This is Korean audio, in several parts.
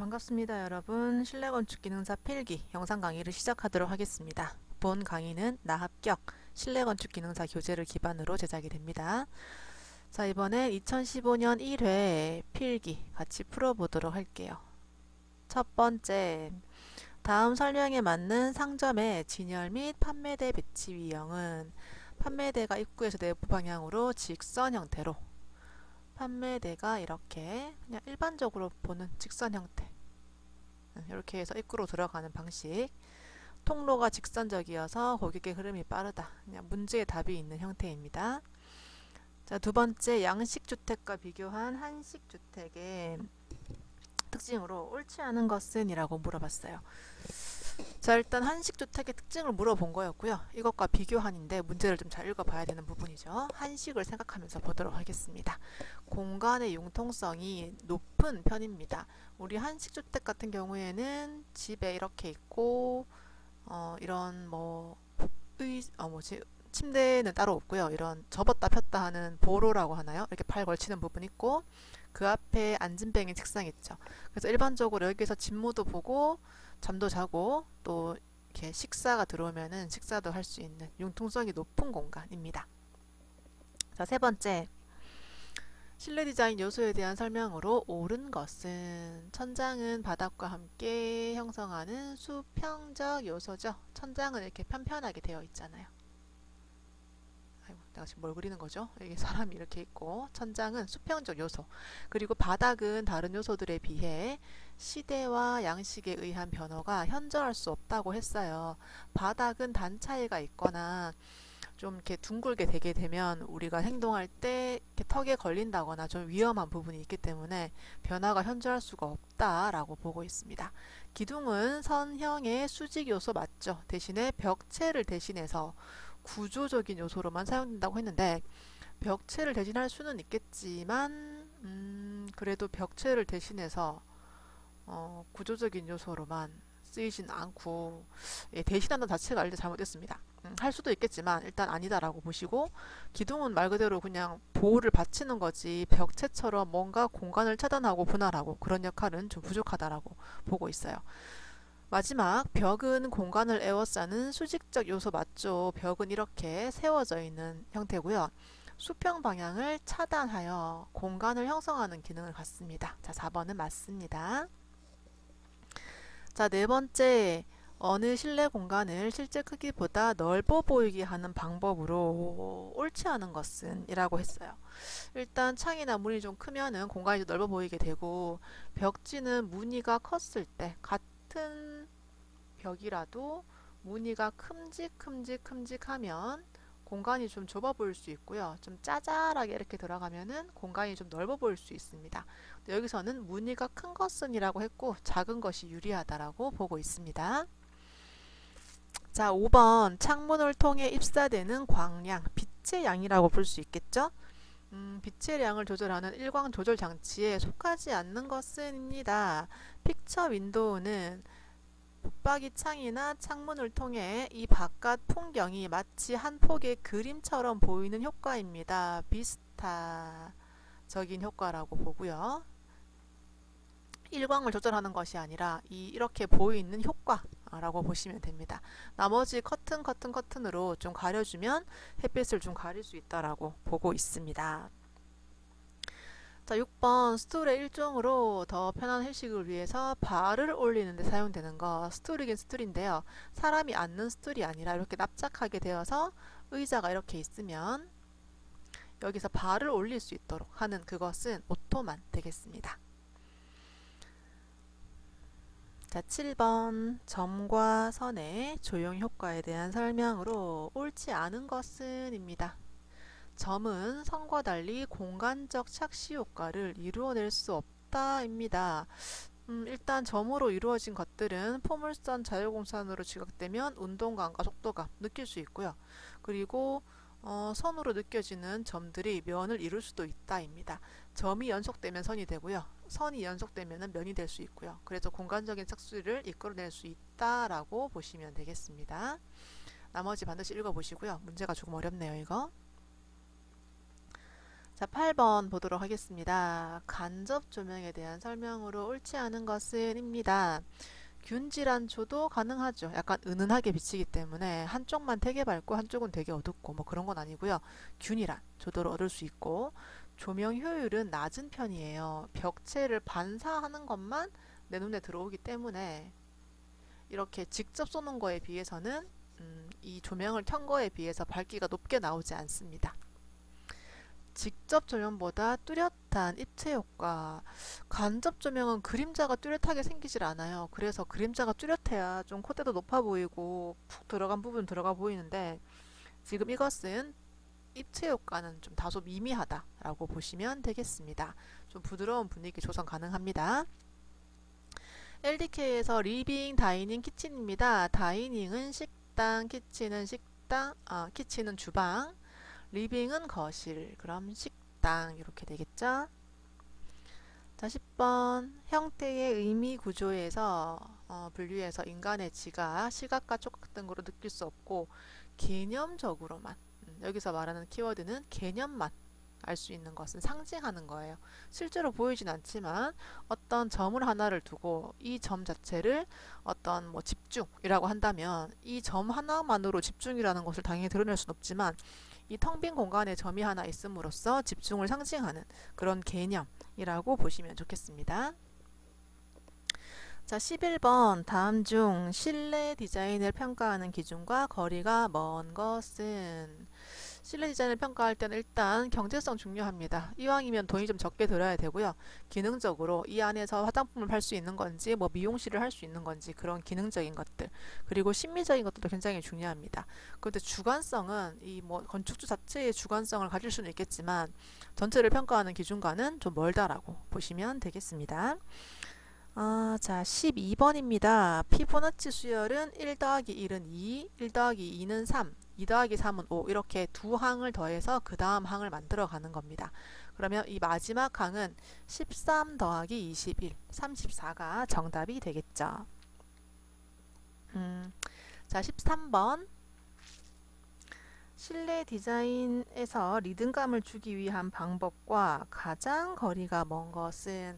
반갑습니다, 여러분. 실내건축기능사 필기 영상 강의를 시작하도록 하겠습니다. 본 강의는 나합격 실내건축기능사 교재를 기반으로 제작이 됩니다. 자, 이번엔 2015년 1회 필기 같이 풀어보도록 할게요. 첫 번째, 다음 설명에 맞는 상점의 진열 및 판매대 배치 유형은 판매대가 입구에서 내부 방향으로 직선 형태로, 판매대가 이렇게 그냥 일반적으로 보는 직선 형태, 이렇게 해서 입구로 들어가는 방식. 통로가 직선적이어서 고객의 흐름이 빠르다. 그냥 문제의 답이 있는 형태입니다. 자, 두 번째, 양식주택과 비교한 한식주택의 특징으로 옳지 않은 것은? 이라고 물어봤어요. 자, 일단 한식주택의 특징을 물어본 거였고요. 이것과 비교한인데 문제를 좀 잘 읽어봐야 되는 부분이죠. 한식을 생각하면서 보도록 하겠습니다. 공간의 융통성이 높은 편입니다. 우리 한식주택 같은 경우에는 집에 이렇게 있고 이런 침대는 따로 없고요. 이런 접었다 폈다 하는 보로라고 하나요? 이렇게 팔 걸치는 부분 있고 그 앞에 앉은뱅이 책상 있죠. 그래서 일반적으로 여기서 집무도 보고 잠도 자고 또 이렇게 식사가 들어오면은 식사도 할 수 있는 융통성이 높은 공간입니다. 자, 세 번째, 실내 디자인 요소에 대한 설명으로 옳은 것은? 천장은 바닥과 함께 형성하는 수평적 요소죠. 천장은 이렇게 편편하게 되어 있잖아요. 아이고, 내가 지금 뭘 그리는 거죠? 여기 사람이 이렇게 있고, 천장은 수평적 요소, 그리고 바닥은 다른 요소들에 비해 시대와 양식에 의한 변화가 현저할 수 없다고 했어요. 바닥은 단 차이가 있거나 좀 이렇게 둥글게 되게 되면 우리가 행동할 때 이렇게 턱에 걸린다거나 좀 위험한 부분이 있기 때문에 변화가 현저할 수가 없다라고 보고 있습니다. 기둥은 선형의 수직 요소 맞죠? 대신에 벽체를 대신해서 구조적인 요소로만 사용된다고 했는데, 벽체를 대신할 수는 있겠지만 그래도 벽체를 대신해서 구조적인 요소로만 쓰이진 않고, 대신한다는 자체가 일단 잘못됐습니다. 할 수도 있겠지만 일단 아니다라고 보시고, 기둥은 말 그대로 그냥 보호를 받치는 거지 벽체처럼 뭔가 공간을 차단하고 분할하고 그런 역할은 좀 부족하다라고 보고 있어요. 마지막, 벽은 공간을 에워싸는 수직적 요소 맞죠? 벽은 이렇게 세워져 있는 형태고요. 수평 방향을 차단하여 공간을 형성하는 기능을 갖습니다. 자, 4번은 맞습니다. 자, 네 번째, 어느 실내 공간을 실제 크기보다 넓어 보이게 하는 방법으로 옳지 않은 것은? 이라고 했어요. 일단 창이나 문이 좀 크면은 공간이 좀 넓어 보이게 되고, 벽지는 무늬가 컸을 때 같은 벽이라도 무늬가 큼직하면 공간이 좀 좁아 보일 수 있고요. 좀 짜잘하게 이렇게 들어가면은 공간이 좀 넓어 보일 수 있습니다. 여기서는 무늬가 큰 것은? 이라고 했고 작은 것이 유리하다라고 보고 있습니다. 자, 5번, 창문을 통해 입사되는 광량, 빛의 양이라고 볼 수 있겠죠? 빛의 양을 조절하는 일광 조절 장치에 속하지 않는 것은? 입니다. 픽처 윈도우는 붙박이 창이나 창문을 통해 이 바깥 풍경이 마치 한 폭의 그림처럼 보이는 효과입니다. 비스타적인 효과라고 보고요. 일광을 조절하는 것이 아니라 이렇게 보이는 효과라고 보시면 됩니다. 나머지 커튼으로 좀 가려주면 햇빛을 좀 가릴 수 있다라고 보고 있습니다. 자, 6번, 스툴의 일종으로 더 편한 휴식을 위해서 발을 올리는 데 사용되는 거. 스툴이긴 스툴인데요. 사람이 앉는 스툴이 아니라 이렇게 납작하게 되어서 의자가 이렇게 있으면 여기서 발을 올릴 수 있도록 하는 그것은 오토만 되겠습니다. 자, 7번, 점과 선의 조형 효과에 대한 설명으로 옳지 않은 것은? 입니다. 점은 선과 달리 공간적 착시 효과를 이루어낼 수 없다입니다. 일단 점으로 이루어진 것들은 포물선, 자유공산으로 지각되면 운동감과 속도감 느낄 수 있고요. 그리고 선으로 느껴지는 점들이 면을 이룰 수도 있다입니다. 점이 연속되면 선이 되고요. 선이 연속되면 면이 될 수 있고요. 그래서 공간적인 착수를 이끌어낼 수 있다라고 보시면 되겠습니다. 나머지 반드시 읽어보시고요. 문제가 조금 어렵네요, 이거. 자, 8번 보도록 하겠습니다. 간접 조명에 대한 설명으로 옳지 않은 것은 입니다. 균질한초도 가능하죠. 약간 은은하게 비치기 때문에 한쪽만 되게 밝고 한쪽은 되게 어둡고 뭐 그런 건 아니고요. 균일한 조도를 얻을 수 있고 조명 효율은 낮은 편이에요. 벽체를 반사하는 것만 내 눈에 들어오기 때문에 이렇게 직접 쏘는 거에 비해서는 이 조명을 켠 거에 비해서 밝기가 높게 나오지 않습니다. 직접 조명보다 뚜렷한 입체 효과. 간접 조명은 그림자가 뚜렷하게 생기질 않아요. 그래서 그림자가 뚜렷해야 좀 콧대도 높아 보이고 푹 들어간 부분 들어가 보이는데 지금 이것은 입체 효과는 좀 다소 미미하다라고 보시면 되겠습니다. 좀 부드러운 분위기 조성 가능합니다. LDK에서 리빙, 다이닝, 키친입니다. 다이닝은 식당, 키친은 주방, 리빙은 거실, 그럼 식당 이렇게 되겠죠? 자, 10번 형태의 의미 구조에서 분류해서 인간의 지가 시각과 촉각 등으로 느낄 수 없고 개념적으로만 여기서 말하는 키워드는 개념만 알 수 있는 것은 상징하는 거예요. 실제로 보이진 않지만 어떤 점을 하나를 두고 이 점 자체를 어떤 뭐 집중이라고 한다면 이 점 하나만으로 집중이라는 것을 당연히 드러낼 수는 없지만 이 텅 빈 공간에 점이 하나 있음으로써 집중을 상징하는 그런 개념이라고 보시면 좋겠습니다. 자, 11번 다음 중 실내 디자인을 평가하는 기준과 거리가 먼 것은 실내 디자인을 평가할 때는 일단 경제성 중요합니다. 이왕이면 돈이 좀 적게 들어야 되고요. 기능적으로 이 안에서 화장품을 팔 수 있는 건지 뭐 미용실을 할 수 있는 건지 그런 기능적인 것들 그리고 심미적인 것들도 굉장히 중요합니다. 그런데 주관성은 이 뭐 건축주 자체의 주관성을 가질 수는 있겠지만 전체를 평가하는 기준과는 좀 멀다라고 보시면 되겠습니다. 자, 12번입니다. 피보나치 수열은 1 더하기 1은 2, 1 더하기 2는 3, 2 더하기 3은 5 이렇게 두 항을 더해서 그 다음 항을 만들어 가는 겁니다. 그러면 이 마지막 항은 13 더하기 21, 34가 정답이 되겠죠. 자, 13번 실내 디자인에서 리듬감을 주기 위한 방법과 가장 거리가 먼 것은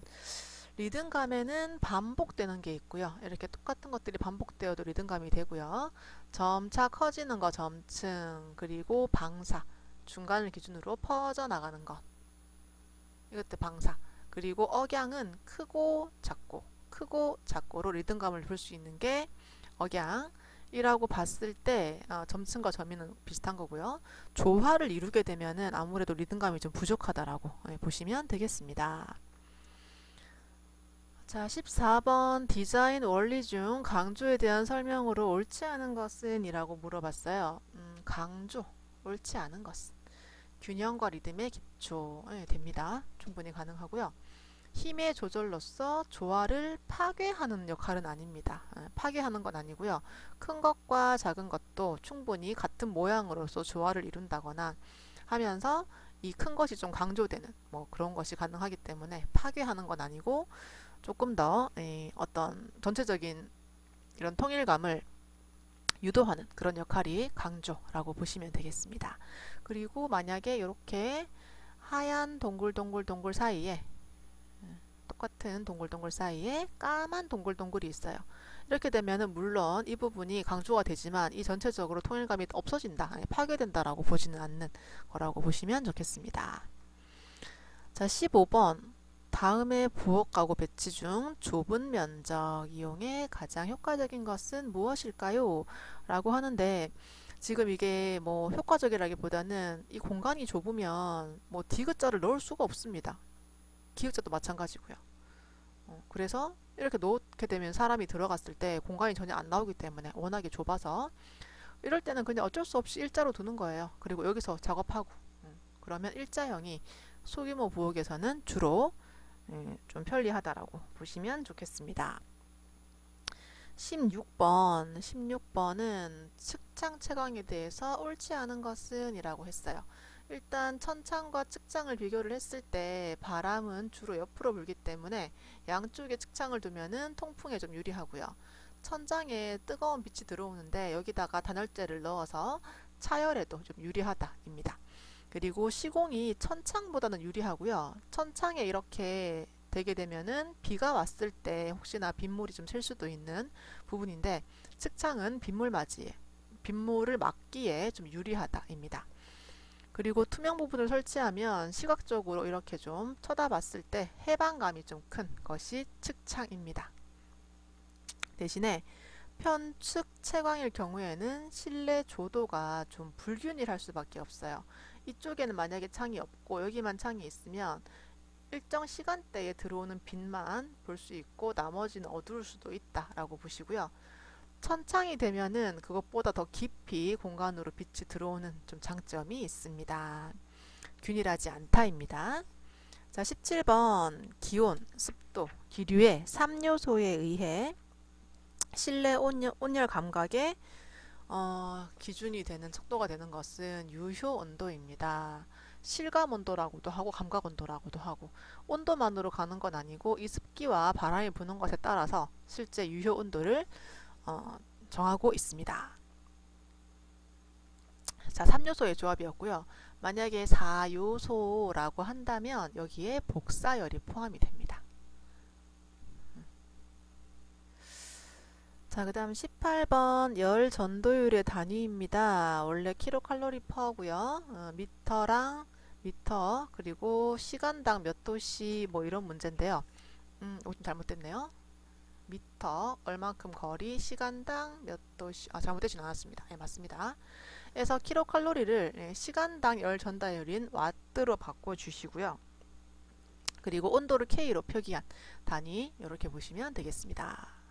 리듬감에는 반복되는 게 있고요. 이렇게 똑같은 것들이 반복되어도 리듬감이 되고요. 점차 커지는 거 점층, 그리고 방사, 중간을 기준으로 퍼져나가는 것. 이것도 방사. 그리고 억양은 크고 작고로 리듬감을 볼 수 있는 게 억양이라고 봤을 때 점층과 점이는 비슷한 거고요. 조화를 이루게 되면은 아무래도 리듬감이 좀 부족하다라고 보시면 되겠습니다. 자, 14번 디자인 원리 중 강조에 대한 설명으로 옳지 않은 것은 이라고 물어봤어요. 강조, 옳지 않은 것은 균형과 리듬의 기초 됩니다. 충분히 가능하고요. 힘의 조절로서 조화를 파괴하는 역할은 아닙니다. 파괴하는 건 아니고요. 큰 것과 작은 것도 충분히 같은 모양으로서 조화를 이룬다거나 하면서 이 큰 것이 좀 강조되는 뭐 그런 것이 가능하기 때문에 파괴하는 건 아니고 조금 더 어떤 전체적인 이런 통일감을 유도하는 그런 역할이 강조라고 보시면 되겠습니다. 그리고 만약에 이렇게 하얀 동글동글 사이에 똑같은 동글동글 사이에 까만 동글동글이 있어요. 이렇게 되면은 물론 이 부분이 강조가 되지만 이 전체적으로 통일감이 없어진다, 파괴된다라고 보지는 않는 거라고 보시면 좋겠습니다. 자, 15번 다음에 부엌 가구 배치 중 좁은 면적 이용에 가장 효과적인 것은 무엇일까요? 라고 하는데 지금 이게 뭐 효과적이라기보다는 이 공간이 좁으면 뭐 디귿자를 넣을 수가 없습니다. 기역자도 마찬가지고요. 그래서 이렇게 놓게 되면 사람이 들어갔을 때 공간이 전혀 안 나오기 때문에 워낙에 좁아서 이럴 때는 그냥 어쩔 수 없이 일자로 두는 거예요. 그리고 여기서 작업하고 그러면 일자형이 소규모 부엌에서는 주로 좀 편리하다라고 보시면 좋겠습니다. 16번은 측장 채광에 대해서 옳지 않은 것은 이라고 했어요. 일단 천창과 측장을 비교를 했을 때 바람은 주로 옆으로 불기 때문에 양쪽에 측창을 두면은 통풍에 좀 유리하고요. 천장에 뜨거운 빛이 들어오는데 여기다가 단열재를 넣어서 차열에도 좀 유리하다입니다. 그리고 시공이 천창보다는 유리하고요. 천창에 이렇게 되게 되면은 비가 왔을 때 혹시나 빗물이 좀 칠 수도 있는 부분인데, 측창은 빗물을 막기에 좀 유리하다입니다. 그리고 투명 부분을 설치하면 시각적으로 이렇게 좀 쳐다봤을 때 해방감이 좀 큰 것이 측창입니다. 대신에 편측 채광일 경우에는 실내 조도가 좀 불균일할 수밖에 없어요. 이쪽에는 만약에 창이 없고 여기만 창이 있으면 일정 시간대에 들어오는 빛만 볼 수 있고 나머지는 어두울 수도 있다라고 보시고요. 천창이 되면은 그것보다 더 깊이 공간으로 빛이 들어오는 좀 장점이 있습니다. 균일하지 않다입니다. 자, 17번 기온, 습도, 기류의 3요소에 의해 실내 온열 감각의 기준이 되는 척도가 되는 것은 유효 온도입니다. 실감 온도라고도 하고 감각 온도라고도 하고, 온도만으로 가는 건 아니고 이 습기와 바람이 부는 것에 따라서 실제 유효 온도를 정하고 있습니다. 자, 3요소의 조합이었고요. 만약에 4요소라고 한다면 여기에 복사열이 포함이 됩니다. 자, 그 다음 18번 열 전도율의 단위입니다. 원래 킬로칼로리 퍼 하고요. 미터랑 미터, 그리고 시간당 몇 도씨 뭐 이런 문제인데요. 이거 좀 잘못됐네요. 미터, 얼만큼 거리, 시간당 몇 도씨, 잘못되진 않았습니다. 네, 맞습니다. 그래서 킬로칼로리를 시간당 열 전달율인 와트로 바꿔주시고요. 그리고 온도를 K로 표기한 단위 이렇게 보시면 되겠습니다.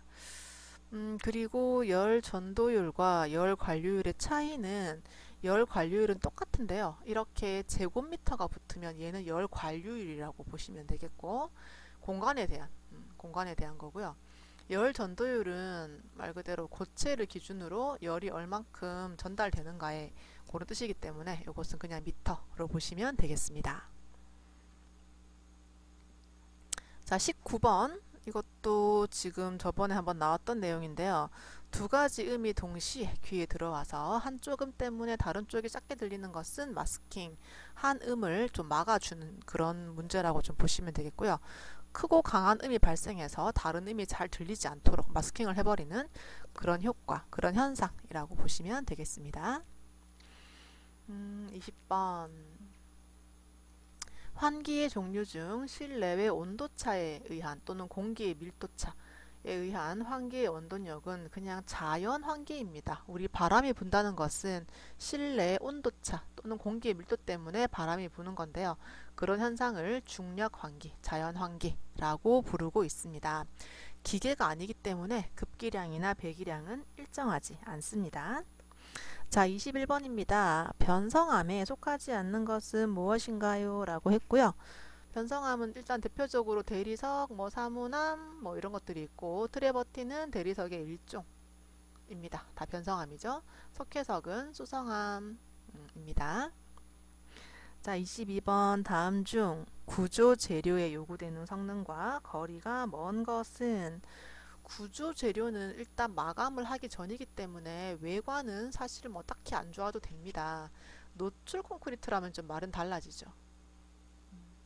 그리고 열 전도율과 열 관류율의 차이는, 열 관류율은 똑같은데요. 이렇게 제곱미터가 붙으면 얘는 열 관류율이라고 보시면 되겠고, 공간에 대한 거고요. 열 전도율은 말 그대로 고체를 기준으로 열이 얼만큼 전달되는가에 그런 뜻이기 때문에 이것은 그냥 미터로 보시면 되겠습니다. 자, 19번 이것도 지금 저번에 한번 나왔던 내용인데요. 두 가지 음이 동시에 귀에 들어와서 한쪽 음 때문에 다른 쪽이 작게 들리는 것은 마스킹, 한 음을 좀 막아주는 그런 문제라고 좀 보시면 되겠고요. 크고 강한 음이 발생해서 다른 음이 잘 들리지 않도록 마스킹을 해버리는 그런 효과, 그런 현상이라고 보시면 되겠습니다. 20번 환기의 종류 중 실내외 온도차에 의한 또는 공기의 밀도차에 의한 환기의 원동력은 그냥 자연 환기입니다. 우리 바람이 분다는 것은 실내 온도차 또는 공기의 밀도 때문에 바람이 부는 건데요. 그런 현상을 중력 환기, 자연 환기라고 부르고 있습니다. 기계가 아니기 때문에 급기량이나 배기량은 일정하지 않습니다. 자, 21번입니다. 변성암에 속하지 않는 것은 무엇인가요? 라고 했고요. 변성암은 일단 대표적으로 대리석, 사문암 이런 것들이 있고, 트래버티는 대리석의 일종입니다. 다 변성암이죠. 석회석은 수성암입니다. 자, 22번 다음 중 구조 재료에 요구되는 성능과 거리가 먼 것은, 구조 재료는 일단 마감을 하기 전이기 때문에 외관은 사실 딱히 안 좋아도 됩니다. 노출 콘크리트라면 좀 말은 달라지죠.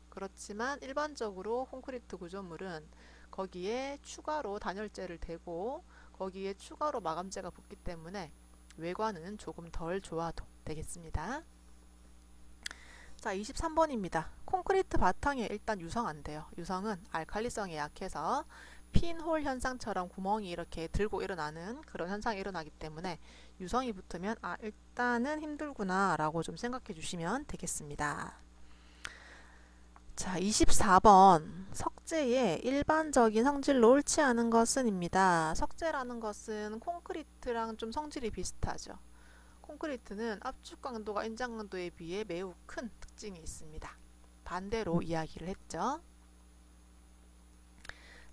그렇지만 일반적으로 콘크리트 구조물은 거기에 추가로 단열재를 대고 거기에 추가로 마감재가 붙기 때문에 외관은 조금 덜 좋아도 되겠습니다. 자, 23번입니다. 콘크리트 바탕에 일단 유성 안 돼요. 유성은 알칼리성이 약해서 핀홀 현상처럼 구멍이 이렇게 들고 일어나는 그런 현상이 일어나기 때문에 유성이 붙으면 일단은 힘들구나 라고 좀 생각해 주시면 되겠습니다. 자, 24번 석재의 일반적인 성질로 옳지 않은 것은 입니다. 석재라는 것은 콘크리트랑 좀 성질이 비슷하죠. 콘크리트는 압축 강도가 인장 강도에 비해 매우 큰 특징이 있습니다. 반대로 이야기를 했죠.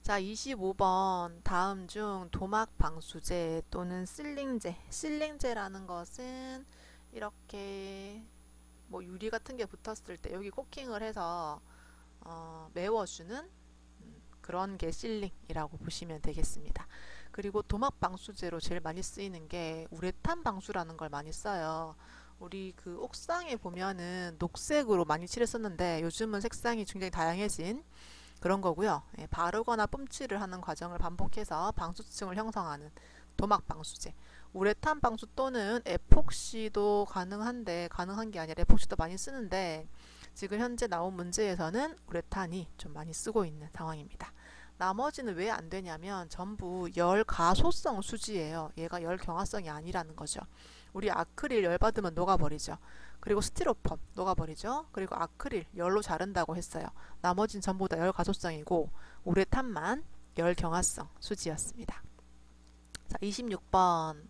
자, 25번 다음 중 도막 방수제 또는 실링제라는 것은 이렇게 유리 같은 게 붙었을 때 여기 코킹을 해서 메워주는 그런 게 실링이라고 보시면 되겠습니다. 그리고 도막 방수제로 제일 많이 쓰이는 게 우레탄 방수라는 걸 많이 써요. 우리 그 옥상에 보면은 녹색으로 많이 칠했었는데 요즘은 색상이 굉장히 다양해진 그런 거고요. 예, 바르거나 뿜칠을 하는 과정을 반복해서 방수층을 형성하는 도막 방수제. 우레탄 방수 또는 에폭시도 가능한데 가능한 게 아니라 에폭시도 많이 쓰는데 지금 현재 나온 문제에서는 우레탄이 좀 많이 쓰고 있는 상황입니다. 나머지는 왜 안 되냐면 전부 열 가소성 수지예요. 얘가 열 경화성이 아니라는 거죠. 우리 아크릴 열 받으면 녹아버리죠. 그리고 스티로폼 녹아버리죠. 그리고 아크릴 열로 자른다고 했어요. 나머지는 전부 다 열 가소성이고 우레탄만 열 경화성 수지였습니다. 자, 26번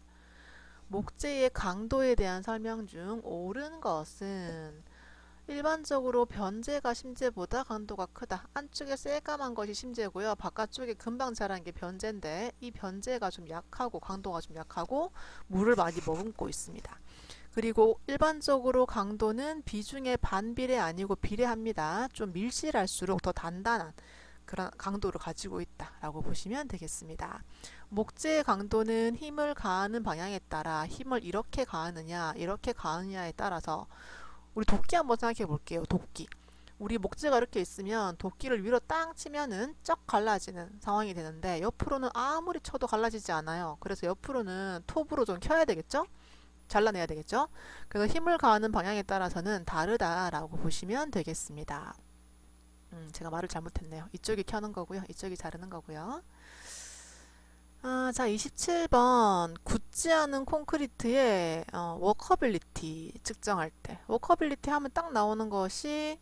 목재의 강도에 대한 설명 중 옳은 것은 일반적으로 변재가 심재보다 강도가 크다. 안쪽에 새까만 것이 심재고요. 바깥쪽에 금방 자란 게 변재인데 이 변재가 좀 약하고 강도가 좀 약하고 물을 많이 머금고 있습니다. 그리고 일반적으로 강도는 비중의 반비례 아니고 비례합니다. 좀 밀실할수록 더 단단한 그런 강도를 가지고 있다라고 보시면 되겠습니다. 목재의 강도는 힘을 가하는 방향에 따라 힘을 이렇게 가하느냐 이렇게 가하느냐에 따라서 우리 도끼 한번 생각해 볼게요. 도끼. 우리 목재가 이렇게 있으면 도끼를 위로 땅 치면은 쩍 갈라지는 상황이 되는데 옆으로는 아무리 쳐도 갈라지지 않아요. 그래서 옆으로는 톱으로 좀 켜야 되겠죠? 잘라내야 되겠죠? 그래서 힘을 가하는 방향에 따라서는 다르다라고 보시면 되겠습니다. 제가 말을 잘못했네요. 이쪽이 켜는 거고요. 이쪽이 자르는 거고요. 자, 27번 굳지 않은 콘크리트의 워커빌리티 측정할 때 워커빌리티 하면 딱 나오는 것이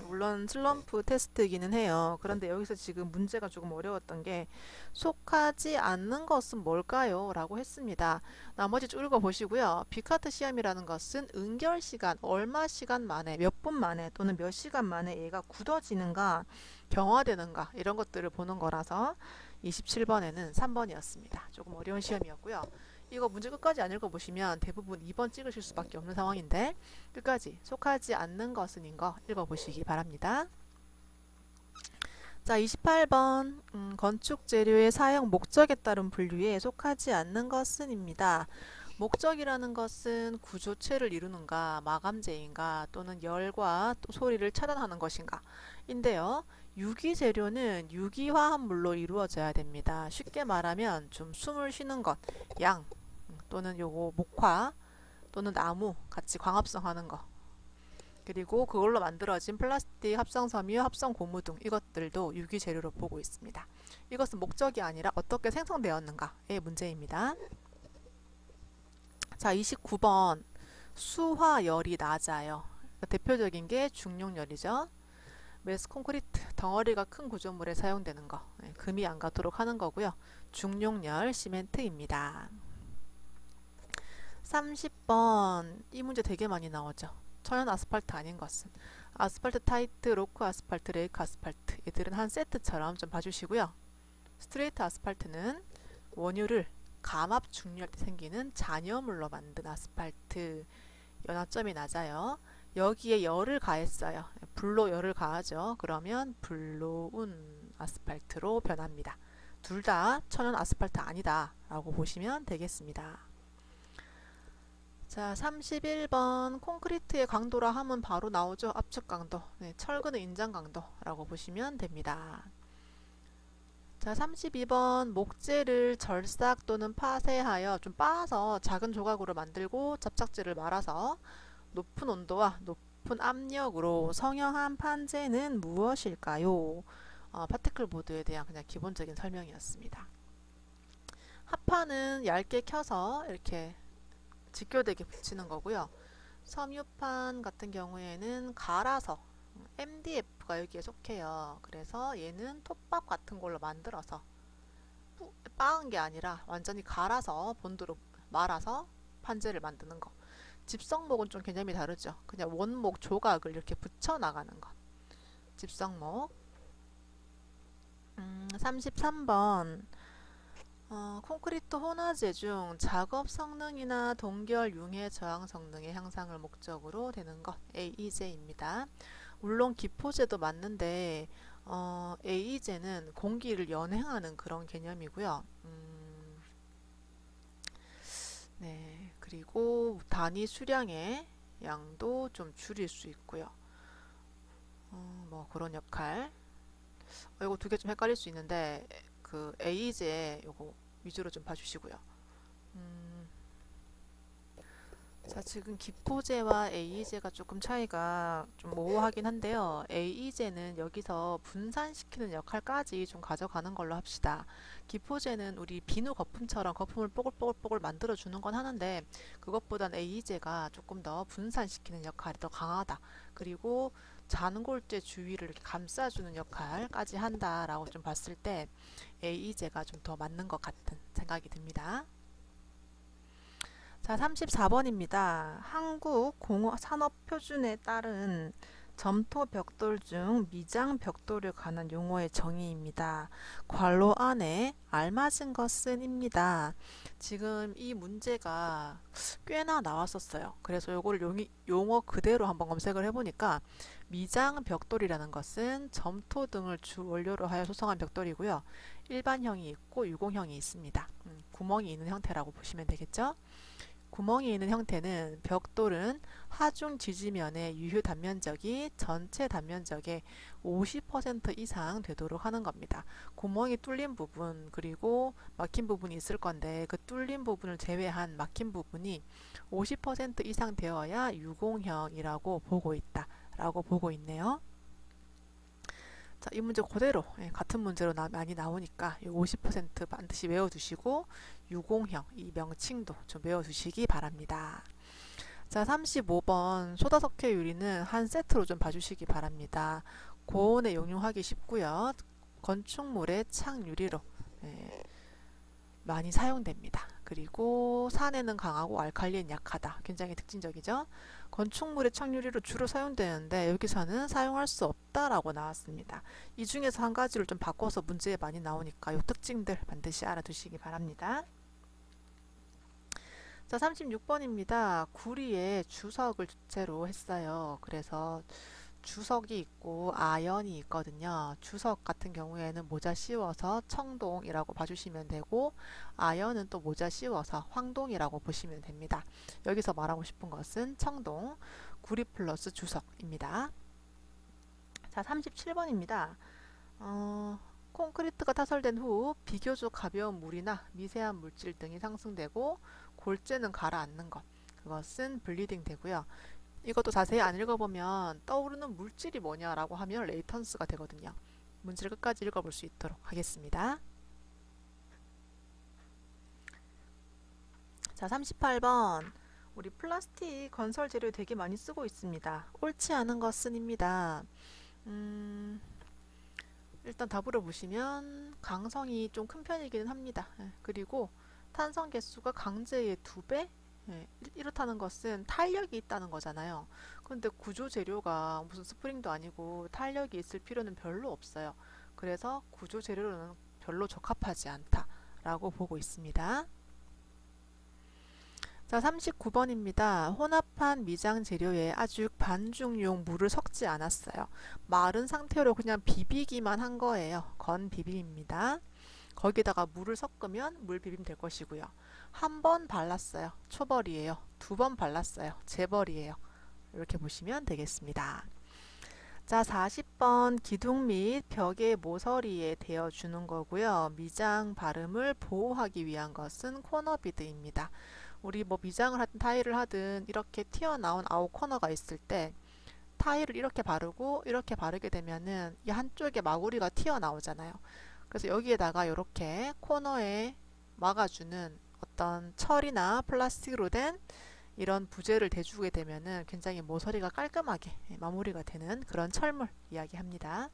물론 슬럼프 테스트이기는 해요. 그런데 여기서 지금 문제가 조금 어려웠던 게 속하지 않는 것은 뭘까요? 라고 했습니다. 나머지 쭉 읽어보시고요. 비카트 시험이라는 것은 응결 시간, 얼마 시간 만에, 몇 분 만에 또는 몇 시간 만에 얘가 굳어지는가, 경화되는가 이런 것들을 보는 거라서 27번에는 3번이었습니다. 조금 어려운 시험이었고요. 이거 문제 끝까지 안 읽어보시면 대부분 2번 찍으실 수밖에 없는 상황인데 끝까지 속하지 않는 것은인 거 읽어보시기 바랍니다. 자, 28번 건축 재료의 사용 목적에 따른 분류에 속하지 않는 것은입니다. 목적이라는 것은 구조체를 이루는가, 마감재인가, 또는 열과 또 소리를 차단하는 것인가 인데요. 유기재료는 유기화합 물로 이루어져야 됩니다. 쉽게 말하면 좀 숨을 쉬는 것, 양 또는 요거 목화 또는 나무 같이 광합성 하는 거 그리고 그걸로 만들어진 플라스틱, 합성 섬유, 합성 고무 등 이것들도 유기재료로 보고 있습니다. 이것은 목적이 아니라 어떻게 생성되었는가의 문제입니다. 자, 29번 수화열이 낮아요. 대표적인 게 중용열이죠. 메스 콘크리트 덩어리가 큰 구조물에 사용되는 거 금이 안 가도록 하는 거고요. 중용열 시멘트입니다. 30번 이 문제 되게 많이 나오죠. 천연 아스팔트 아닌 것은 아스팔트 타이트, 로크 아스팔트, 레이크 아스팔트 얘들은 한 세트처럼 좀 봐주시고요. 스트레이트 아스팔트는 원유를 감압 중류할 때 생기는 잔여물로 만든 아스팔트 연화점이 낮아요. 여기에 열을 가했어요. 불로 열을 가하죠. 그러면 불로운 아스팔트로 변합니다. 둘 다 천연 아스팔트 아니다 라고 보시면 되겠습니다. 자, 31번 콘크리트의 강도라 하면 바로 나오죠. 압축 강도. 네, 철근의 인장 강도라고 보시면 됩니다. 자, 32번 목재를 절삭 또는 파쇄하여 좀 빻아서 작은 조각으로 만들고 접착제를 말아서 높은 온도와 높은 압력으로 성형한 판재는 무엇일까요? 파티클 보드에 대한 그냥 기본적인 설명이었습니다. 합판은 얇게 켜서 이렇게 직교되게 붙이는 거고요. 섬유판 같은 경우에는 갈아서 MDF가 여기에 속해요. 그래서 얘는 톱밥 같은 걸로 만들어서 빻은 게 아니라 완전히 갈아서 본드로 말아서 판재를 만드는 거. 집성목은 좀 개념이 다르죠. 그냥 원목 조각을 이렇게 붙여 나가는 것. 집성목. 33번 콘크리트 혼화재 중 작업 성능이나 동결 융해 저항 성능의 향상을 목적으로 되는 것 AE제입니다. 물론 기포제도 맞는데 AE제는 공기를 연행하는 그런 개념이고요. 네, 그리고 단위 수량의 양도 좀 줄일 수 있고요. 뭐 그런 역할. 이거 두 개 좀 헷갈릴 수 있는데 그 에이제 요거 위주로 좀 봐주시고요. 음, 자, 지금 기포제와 에이제가 조금 차이가 좀 모호하긴 한데요. 에이제는 여기서 분산시키는 역할까지 좀 가져가는 걸로 합시다. 기포제는 우리 비누 거품처럼 거품을 뽀글뽀글뽀글 만들어주는 건 하는데 그것보단 에이제가 조금 더 분산시키는 역할이 더 강하다. 그리고 잔골재 주위를 이렇게 감싸주는 역할까지 한다라고 좀 봤을 때 에이제가 좀 더 맞는 것 같은 생각이 듭니다. 자, 34번입니다. 한국공업산업표준에 따른 점토 벽돌 중 미장 벽돌에 관한 용어의 정의입니다. 괄호 안에 알맞은 것은입니다. 지금 이 문제가 꽤나 나왔었어요. 그래서 요거를 용어 그대로 한번 검색을 해보니까 미장 벽돌이라는 것은 점토 등을 주 원료로 하여 소성한 벽돌이고요. 일반형이 있고 유공형이 있습니다. 구멍이 있는 형태라고 보시면 되겠죠. 구멍이 있는 형태는 벽돌은 하중 지지면의 유효 단면적이 전체 단면적의 50% 이상 되도록 하는 겁니다. 구멍이 뚫린 부분 그리고 막힌 부분이 있을 건데 그 뚫린 부분을 제외한 막힌 부분이 50% 이상 되어야 유공형이라고 보고 있다 라고 보고 있네요. 자, 이 문제 그대로 같은 문제로 많이 나오니까 50% 반드시 외워두시고 유공형 이 명칭도 좀 외워두시기 바랍니다. 자, 35번 소다석회 유리는 한 세트로 좀 봐주시기 바랍니다. 고온에 용융하기 쉽고요. 건축물의 창유리로 많이 사용됩니다. 그리고 산에는 강하고 알칼리엔 약하다. 굉장히 특징적이죠. 건축물의 창유리로 주로 사용되는데 여기서는 사용할 수 없다라고 나왔습니다. 이 중에서 한 가지를 좀 바꿔서 문제에 많이 나오니까 이 특징들 반드시 알아두시기 바랍니다. 자, 36번입니다. 구리에 주석을 주체로 했어요. 그래서 주석이 있고 아연이 있거든요. 주석 같은 경우에는 모자 씌워서 청동이라고 봐주시면 되고 아연은 또 모자 씌워서 황동이라고 보시면 됩니다. 여기서 말하고 싶은 것은 청동, 구리 플러스 주석입니다. 자, 37번입니다. 콘크리트가 타설된 후 비교적 가벼운 물이나 미세한 물질 등이 상승되고 골재는 가라앉는 것. 그것은 블리딩 되고요. 이것도 자세히 안 읽어보면 떠오르는 물질이 뭐냐라고 하면 레이턴스가 되거든요. 문제를 끝까지 읽어볼 수 있도록 하겠습니다. 자, 38번. 우리 플라스틱 건설 재료 되게 많이 쓰고 있습니다. 옳지 않은 것은입니다. 일단 답으로 보시면 강성이 좀 큰 편이기는 합니다. 그리고 탄성 개수가 강제의 2배? 이렇다는 것은 탄력이 있다는 거잖아요. 근데 구조 재료가 무슨 스프링도 아니고 탄력이 있을 필요는 별로 없어요. 그래서 구조 재료로는 별로 적합하지 않다라고 보고 있습니다. 자, 39번입니다. 혼합한 미장 재료에 아주 반중용 물을 섞지 않았어요. 마른 상태로 그냥 비비기만 한 거예요. 건비빔입니다. 거기다가 물을 섞으면 물비빔 될 것이고요. 한 번 발랐어요. 초벌이에요. 2번 발랐어요. 재벌이에요. 이렇게 보시면 되겠습니다. 자, 40번 기둥 및 벽의 모서리에 대어주는 거고요. 미장 발음을 보호하기 위한 것은 코너비드입니다. 우리 뭐 미장을 하든 타일을 하든 이렇게 튀어나온 아웃 코너가 있을 때 타일을 이렇게 바르고 이렇게 바르게 되면은 이 한쪽에 마구리가 튀어나오잖아요. 그래서 여기에다가 이렇게 코너에 막아주는 어떤 철이나 플라스틱으로 된 이런 부재를 대주게 되면은 굉장히 모서리가 깔끔하게 마무리가 되는 그런 철물 이야기합니다.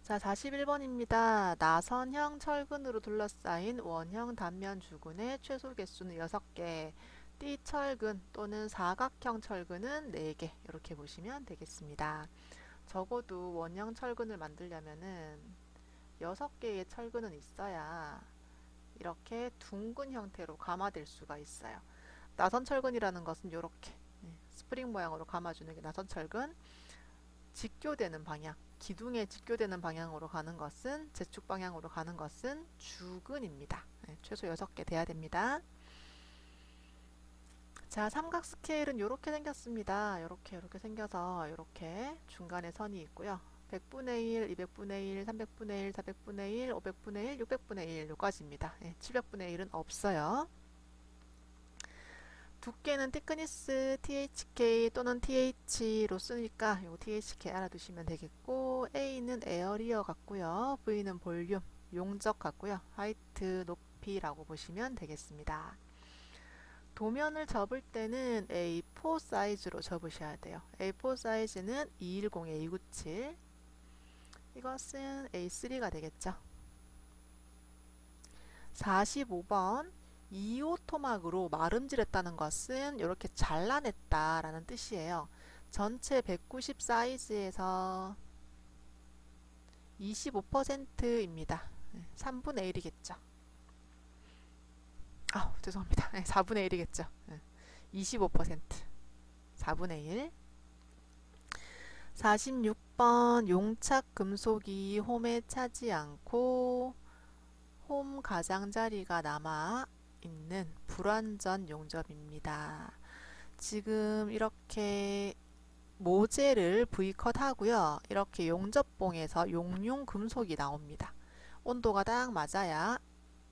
자, 41번입니다. 나선형 철근으로 둘러싸인 원형 단면 주근의 최소 개수는 6개, 띠철근 또는 사각형 철근은 4개 이렇게 보시면 되겠습니다. 적어도 원형 철근을 만들려면은 6개의 철근은 있어야 이렇게 둥근 형태로 감아될 수가 있어요. 나선 철근이라는 것은 이렇게 스프링 모양으로 감아주는 게 나선 철근. 직교되는 방향, 기둥에 직교되는 방향으로 가는 것은 재축 방향으로 가는 것은 주근입니다. 최소 6개 돼야 됩니다. 자, 삼각 스케일은 이렇게 생겼습니다. 이렇게 생겨서 이렇게 중간에 선이 있고요. 100분의 1, 200분의 1, 300분의 1, 400분의 1, 500분의 1, 600분의 1 요까지입니다. 700분의 1은 없어요. 두께는 티크니스 THK 또는 TH로 쓰니까 요 THK 알아두시면 되겠고, A는 에어리어 같고요. V는 볼륨, 용적 같고요. 하이트, 높이라고 보시면 되겠습니다. 도면을 접을 때는 A4 사이즈로 접으셔야 돼요. A4 사이즈는 210에 297, 이것은 A3가 되겠죠. 45번 이오 토막으로 마름질했다는 것은 이렇게 잘라냈다라는 뜻이에요. 전체 190 사이즈에서 25%입니다. 3분의 1이겠죠. 아, 죄송합니다. 4분의 1이겠죠. 25%, 4분의 1. 46번 용착 금속이 홈에 차지 않고 홈 가장자리가 남아 있는 불완전 용접입니다. 지금 이렇게 모재를 V컷 하고요. 이렇게 용접봉에서 용융 금속이 나옵니다. 온도가 딱 맞아야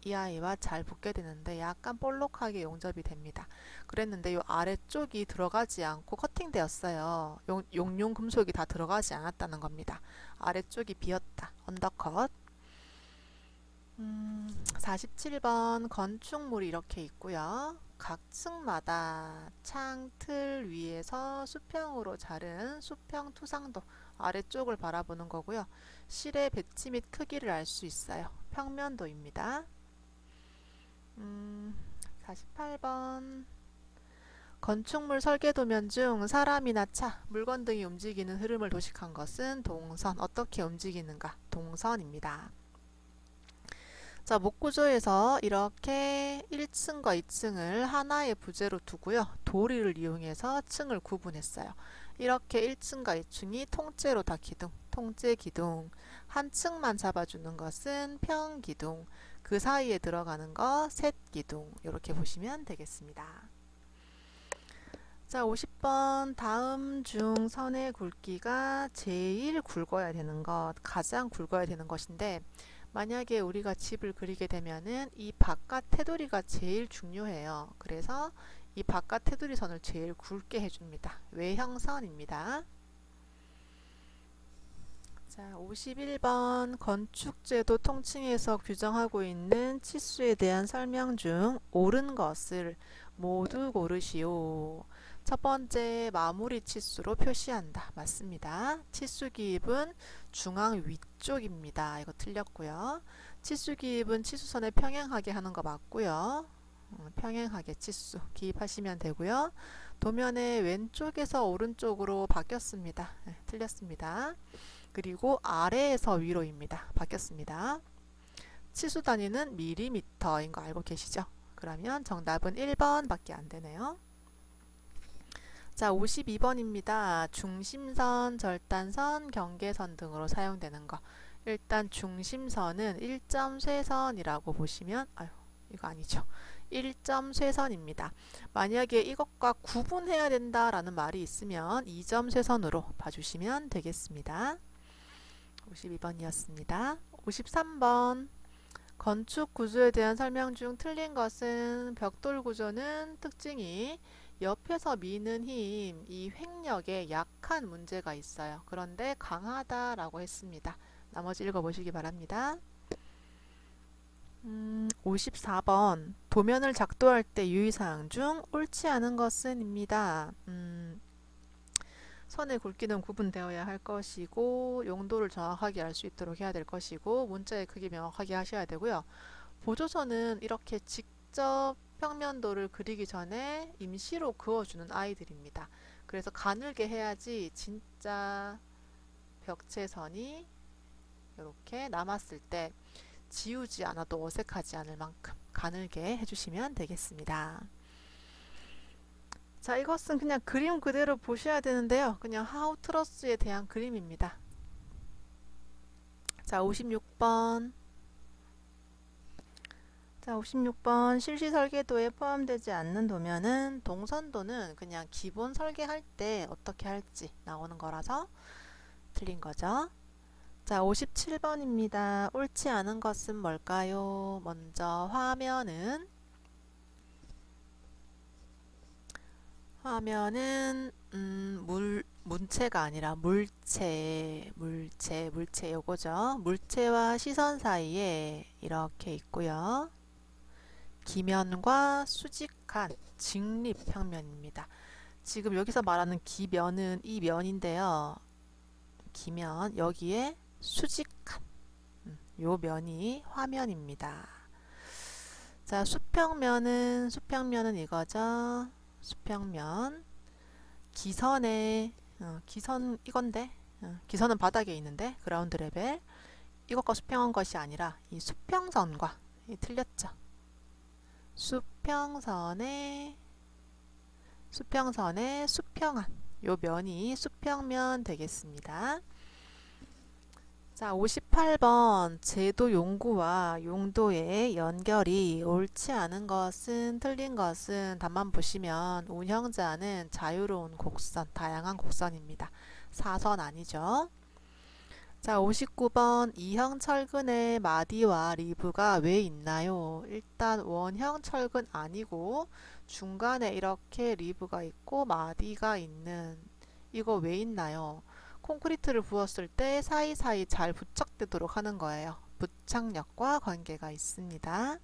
이 아이와 잘 붙게 되는데 약간 볼록하게 용접이 됩니다. 그랬는데 이 아래쪽이 들어가지 않고 커팅되었어요. 용융 금속이 다 들어가지 않았다는 겁니다. 아래쪽이 비었다. 언더컷. 47번 건축물이 이렇게 있고요. 각 층마다 창 틀 위에서 수평으로 자른 수평 투상도 아래쪽을 바라보는 거고요. 실의 배치 및 크기를 알 수 있어요. 평면도입니다. 48번 건축물 설계도면 중 사람이나 차, 물건 등이 움직이는 흐름을 도식한 것은 동선. 어떻게 움직이는가? 동선입니다. 자, 목구조에서 이렇게 1층과 2층을 하나의 부재로 두고요. 도리를 이용해서 층을 구분했어요. 이렇게 1층과 2층이 통째로 다 기둥, 통째 기둥. 한 층만 잡아주는 것은 평기둥. 그 사이에 들어가는 거 셋기둥. 이렇게 보시면 되겠습니다. 자, 50번 다음 중 선의 굵기가 제일 굵어야 되는 것, 가장 굵어야 되는 것인데, 만약에 우리가 집을 그리게 되면은 이 바깥 테두리가 제일 중요해요. 그래서 이 바깥 테두리 선을 제일 굵게 해줍니다. 외형선입니다. 자, 51번 건축제도 통칭해서 규정하고 있는 치수에 대한 설명 중 옳은 것을 모두 고르시오. 첫 번째, 마무리 치수로 표시한다. 맞습니다. 치수 기입은 중앙 위쪽입니다. 이거 틀렸고요. 치수 기입은 치수선에 평행하게 하는 거 맞고요. 평행하게 치수 기입하시면 되고요. 도면의 왼쪽에서 오른쪽으로 바뀌었습니다. 틀렸습니다. 그리고 아래에서 위로입니다. 바뀌었습니다. 치수 단위는 밀리미터인 거 알고 계시죠? 그러면 정답은 1번 밖에 안 되네요. 자, 52번입니다. 중심선, 절단선, 경계선 등으로 사용되는 거. 일단 중심선은 1점 쇄선이라고 보시면, 아유, 이거 아니죠. 1점 쇄선입니다. 만약에 이것과 구분해야 된다라는 말이 있으면 2점 쇄선으로 봐주시면 되겠습니다. 52번이었습니다. 53번 건축 구조에 대한 설명 중 틀린 것은 벽돌 구조는 특징이 옆에서 미는 힘, 이 횡력에 약한 문제가 있어요. 그런데 강하다라고 했습니다. 나머지 읽어보시기 바랍니다. 54번 도면을 작도할 때 유의사항 중 옳지 않은 것은 입니다. 선의 굵기는 구분되어야 할 것이고 용도를 정확하게 알 수 있도록 해야 될 것이고 문자의 크기 명확하게 하셔야 되고요. 보조선은 이렇게 직접 평면도를 그리기 전에 임시로 그어주는 아이들입니다. 그래서 가늘게 해야지 진짜 벽체선이 이렇게 남았을 때 지우지 않아도 어색하지 않을 만큼 가늘게 해주시면 되겠습니다. 자, 이것은 그냥 그림 그대로 보셔야 되는데요. 그냥 하우 트러스에 대한 그림입니다. 자, 56번. 자, 56번 실시 설계도에 포함되지 않는 도면은 동선도는 그냥 기본 설계할 때 어떻게 할지 나오는 거라서 틀린 거죠. 자, 57번입니다. 옳지 않은 것은 뭘까요? 먼저 화면은 문체가 아니라 물체 요거죠. 물체와 시선 사이에 이렇게 있고요. 기면과 수직한 직립평면입니다. 지금 여기서 말하는 기면은 이 면인데요. 기면 여기에 수직한 요 면이 화면입니다. 자, 수평면은 이거죠. 수평면 기선 이건데 기선은 바닥에 있는데 그라운드 레벨 이것과 수평한 것이 아니라 이 수평선과 틀렸죠. 수평선에 수평한 요 면이 수평면 되겠습니다. 자, 58번 제도 용구와 용도의 연결이 옳지 않은 것은 틀린 것은 답만 보시면 운영자는 자유로운 곡선, 다양한 곡선입니다. 사선 아니죠. 자, 59번 이형 철근의 마디와 리브가 왜 있나요? 일단 원형 철근 아니고 중간에 이렇게 리브가 있고 마디가 있는 이거 왜 있나요? 콘크리트를 부었을 때 사이사이 잘 부착되도록 하는 거예요. 부착력과 관계가 있습니다.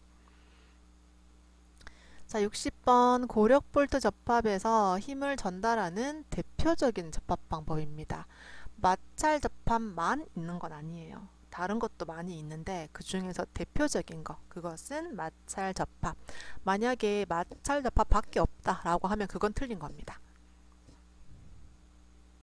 자, 60번 고력볼트 접합에서 힘을 전달하는 대표적인 접합 방법입니다. 마찰 접합만 있는 건 아니에요. 다른 것도 많이 있는데 그 중에서 대표적인 거 그것은 마찰 접합. 만약에 마찰 접합밖에 없다라고 하면 그건 틀린 겁니다.